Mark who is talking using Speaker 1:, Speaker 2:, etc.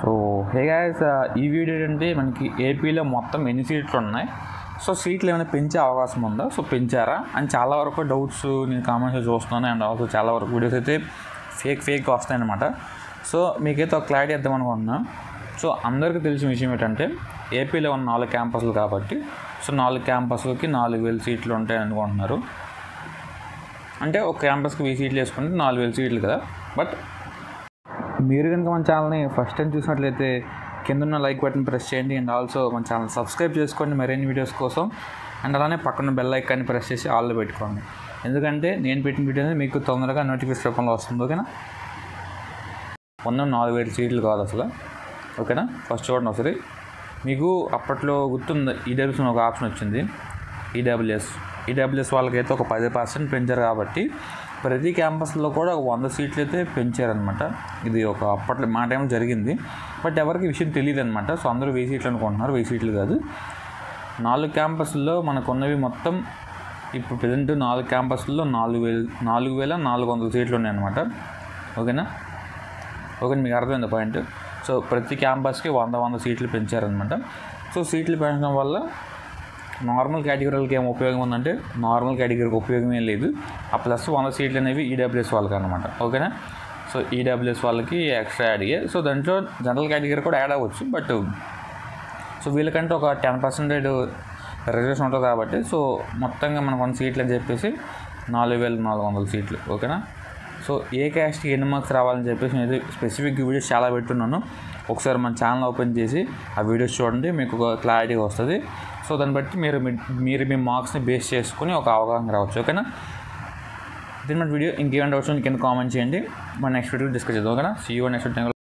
Speaker 1: So hey guys, ఈ video ఏంటంటే మనకి ఏపీలో మొత్తం ఎన్ని సీట్లు ఉన్నాయి, సో సీట్లు ఏమైనా పెంచే అవకాశం ఉందా, సో పెంచారా అని చాలా వరకు డౌట్స్ నేను కామెంట్స్లో చూస్తున్నాను. అండ్ ఆల్సో చాలా వరకు వీడియోస్ అయితే ఫేక్ వస్తాయన్నమాట. సో మీకైతే ఒక క్లారిటీ ఇద్దాం అనుకుంటున్నా. సో అందరికీ తెలిసిన విషయం ఏంటంటే ఏపీలో ఉన్న 4 క్యాంపస్లు కాబట్టి సో 4 క్యాంపస్లకి 4000 సీట్లు ఉంటాయి అనుకుంటున్నారు. అంటే ఒక క్యాంపస్కి 1000 సీట్లు వేసుకుంటే 4000 సీట్లు కదా. బట్ మీరు కనుక మన ఛానల్ని ఫస్ట్ టైం చూసినట్లయితే కింద ఉన్న లైక్ బటన్ ప్రెస్ చేయండి. అండ్ ఆల్సో మన ఛానల్ సబ్స్క్రైబ్ చేసుకోండి మరిన్ని వీడియోస్ కోసం. అండ్ అలానే పక్కన బెల్ ఐకాన్ని ప్రెస్ చేసి ఆల్లో పెట్టుకోండి, ఎందుకంటే నేను పెట్టిన వీడియో అనేది మీకు తొందరగా నోటిఫికేషన్ రూపంలో వస్తుంది. ఓకేనా, ఉన్న 4000 సీట్లు కాదు అసలు. ఓకేనా, ఫస్ట్ చూడండి ఒకసారి. మీకు అప్పట్లో గుర్తుంది ఈడబ్ల్యూఎస్ ఒక ఆప్షన్ వచ్చింది. ఈడబ్ల్యూఎస్ వాళ్ళకైతే ఒక 10% పెంచారు కాబట్టి ప్రతి క్యాంపస్లో కూడా ఒక 100 సీట్లు అయితే పెంచారనమాట. ఇది ఒక అప్పట్లో మా టైంలో జరిగింది. బట్ ఎవరికి విషయం తెలియదు అనమాట. సో అందరూ 1000 సీట్లు అనుకుంటున్నారు, 1000 సీట్లు కాదు. 4 క్యాంపస్ల్లో మనకు ఉన్నవి మొత్తం ఇప్పుడు ప్రజెంట్ 4 క్యాంపస్ల్లో 4400 సీట్లు ఉన్నాయన్నమాట. ఓకేనా, మీకు అర్థమైంది పాయింట్. సో ప్రతి క్యాంపస్కి 100 సీట్లు పెంచారనమాట. సో సీట్లు పెంచడం వల్ల నార్మల్ కేటగిరీలకి ఏం ఉపయోగం ఉందంటే నార్మల్ కేటగిరీకి ఉపయోగమే లేదు. ఆ ప్లస్ 100 సీట్లు అనేవి ఈడబ్ల్యూఎస్ వాళ్ళకి అనమాట. ఓకేనా, సో ఈడబ్ల్యూఎస్ వాళ్ళకి ఎక్స్ట్రా యాడ్ అయ్యాయి. సో దాంట్లో జనరల్ కేటగిరీ కూడా యాడ్ అవ్వచ్చు. బట్ సో వీళ్ళకంటే ఒక 10% రిజర్వేషన్ ఉంటుంది కాబట్టి సో మొత్తంగా మనకు 100 సీట్లు అని చెప్పేసి 4400 సీట్లు. ఓకేనా, సో ఏ క్యాస్ట్కి ఎన్ని మార్క్స్ రావాలని చెప్పేసి నేను స్పెసిఫిక్ వీడియోస్ చాలా పెట్టున్నాను. ఒకసారి మన ఛానల్ ఓపెన్ చేసి ఆ వీడియోస్ చూడండి, మీకు ఒక క్లారిటీ వస్తుంది. సో దాన్ని బట్టి మీరు మీ మార్క్స్ని బేస్ చేసుకుని ఒక అవగాహన రావచ్చు. ఓకేనా, దీని మన వీడియో ఇంకేమైనా డౌట్స్ కింద కామెంట్ చేయండి. మన నెక్స్ట్ వీడియో డిస్కస్ చేద్దాం. ఓకేనా, సీ యూ నెక్స్ట్ వీడియో.